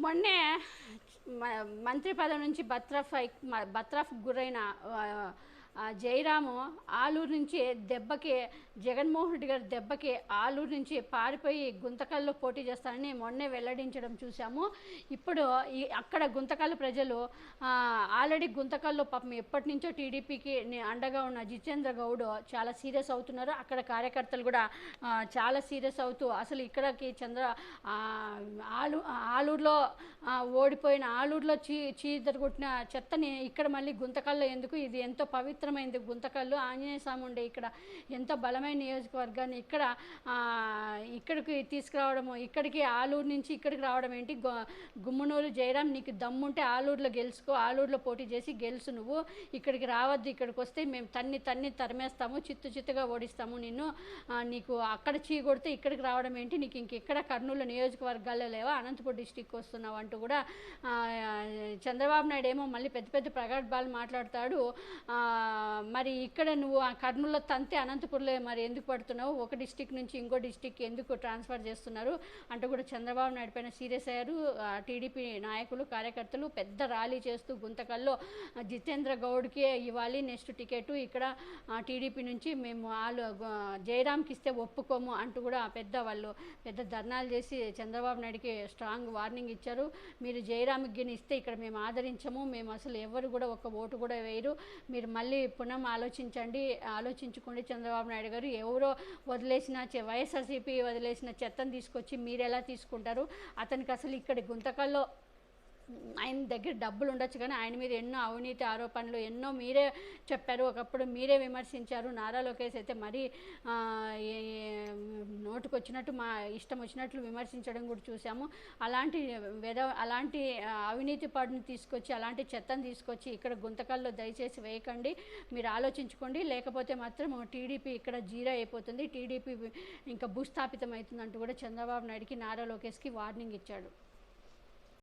మొన్నే మంత్రి పదవి నుంచి బత్రఫ్ గురైన జయరాము ఆలూరు నుంచి దెబ్బకి జగన్మోహన్ రెడ్డి గారి దెబ్బకి ఆలూరు నుంచి పారిపోయి గుంతకల్లో పోటీ చేస్తానని మొన్నే వెల్లడించడం చూసాము. ఇప్పుడు అక్కడ గుంతకల్లు ప్రజలు ఆల్రెడీ గుంతకల్లో పాపం ఎప్పటి నుంచో టీడీపీకి అండగా ఉన్న జితేంద్ర గౌడ్ చాలా సీరియస్ అవుతున్నారు. అక్కడ కార్యకర్తలు కూడా చాలా సీరియస్ అవుతూ అసలు ఇక్కడికి ఆలూరులో ఓడిపోయిన ఆలూరులో చీదరగొట్టిన చెత్తని ఇక్కడ మళ్ళీ గుంతకల్లో ఎందుకు, ఇది ఎంతో పవిత్రమైనది గుంతకల్లు, ఆంజనేయ స్వామి ఉండే ఇక్కడ ఎంతో బలమైన నియోజకవర్గాన్ని ఇక్కడికి తీసుకురావడము, ఇక్కడికి ఆలూరు నుంచి ఇక్కడికి రావడం ఏంటి? గుమ్మనూరు జయరాం, నీకు దమ్ముంటే ఆలూరులో గెలుచుకో, ఆలూరులో పోటీ చేసి గెలుసు, నువ్వు ఇక్కడికి రావద్దు, ఇక్కడికి వస్తే మేము తన్ని తరిమేస్తాము, చిత్తుగా ఓడిస్తాము నిన్ను, నీకు అక్కడ కొడితే ఇక్కడికి రావడం ఏంటి, నీకు ఇంకెక్కడ కర్నూలు నియోజకవర్గాల్లో లేవా, అనంతపురం డిస్టిక్ వస్తున్నావు అంటూ కూడా చంద్రబాబు నాయుడు ఏమో మళ్ళీ పెద్ద ప్రగల్భాలు మాట్లాడతాడు. మరి ఇక్కడ నువ్వు ఆ కర్నూలులో తంతే అనంతపురంలో మరి ఎందుకు పడుతున్నావు, ఒక డిస్టిక్ నుంచి ఇంకో డిస్టిక్ ఎందుకు ట్రాన్స్ఫర్ చేస్తున్నారు అంటూ కూడా చంద్రబాబు నాయుడు పైన సీరియస్ అయ్యారు. టీడీపీ నాయకులు కార్యకర్తలు పెద్ద ర్యాలీ చేస్తూ గుంతకల్లో జితేంద్ర గౌడ్కి ఇవ్వాలి నెక్స్ట్ టికెట్, ఇక్కడ టీడీపీ నుంచి మేము జయరాంకి ఇస్తే ఒప్పుకోము అంటూ కూడా వాళ్ళు పెద్ద ధర్నాలు చేసి చంద్రబాబు నాయుడికి స్ట్రాంగ్ వార్నింగ్ ఇచ్చారు. మీరు జయరాంకి ఇస్తే ఇక్కడ మేము ఆదరించము, మేము అసలు ఎవరు కూడా ఒక ఓటు కూడా వేయరు, మీరు మళ్ళీ ఆలోచించుకోండి చంద్రబాబు నాయుడు గారు, ఎవరో వదిలేసిన వైఎస్ఆర్సీపీ వదిలేసిన చెత్తను తీసుకొచ్చి మీరు ఎలా తీసుకుంటారు, అతనికి అసలు ఇక్కడ గుంతకల్లో ఆయన దగ్గర డబ్బులు ఉండొచ్చు కానీ ఆయన మీద ఎన్నో అవినీతి ఆరోపణలు ఎన్నో మీరే చెప్పారు, ఒకప్పుడు మీరే విమర్శించారు. నారా లోకేష్ అయితే మరీ నోటుకొచ్చినట్టు ఇష్టం వచ్చినట్లు విమర్శించడం కూడా చూసాము. అలాంటి అవినీతి పాడుని తీసుకొచ్చి అలాంటి చెత్తను తీసుకొచ్చి ఇక్కడ గుంతకల్లో దయచేసి వేయకండి, మీరు ఆలోచించుకోండి, లేకపోతే మాత్రం టీడీపీ ఇక్కడ జీరో అయిపోతుంది, టీడీపీ ఇంకా భూస్థాపితం అవుతుందంటూ కూడా చంద్రబాబు నాయుడికి నారా లోకేష్కి వార్నింగ్ ఇచ్చాడు.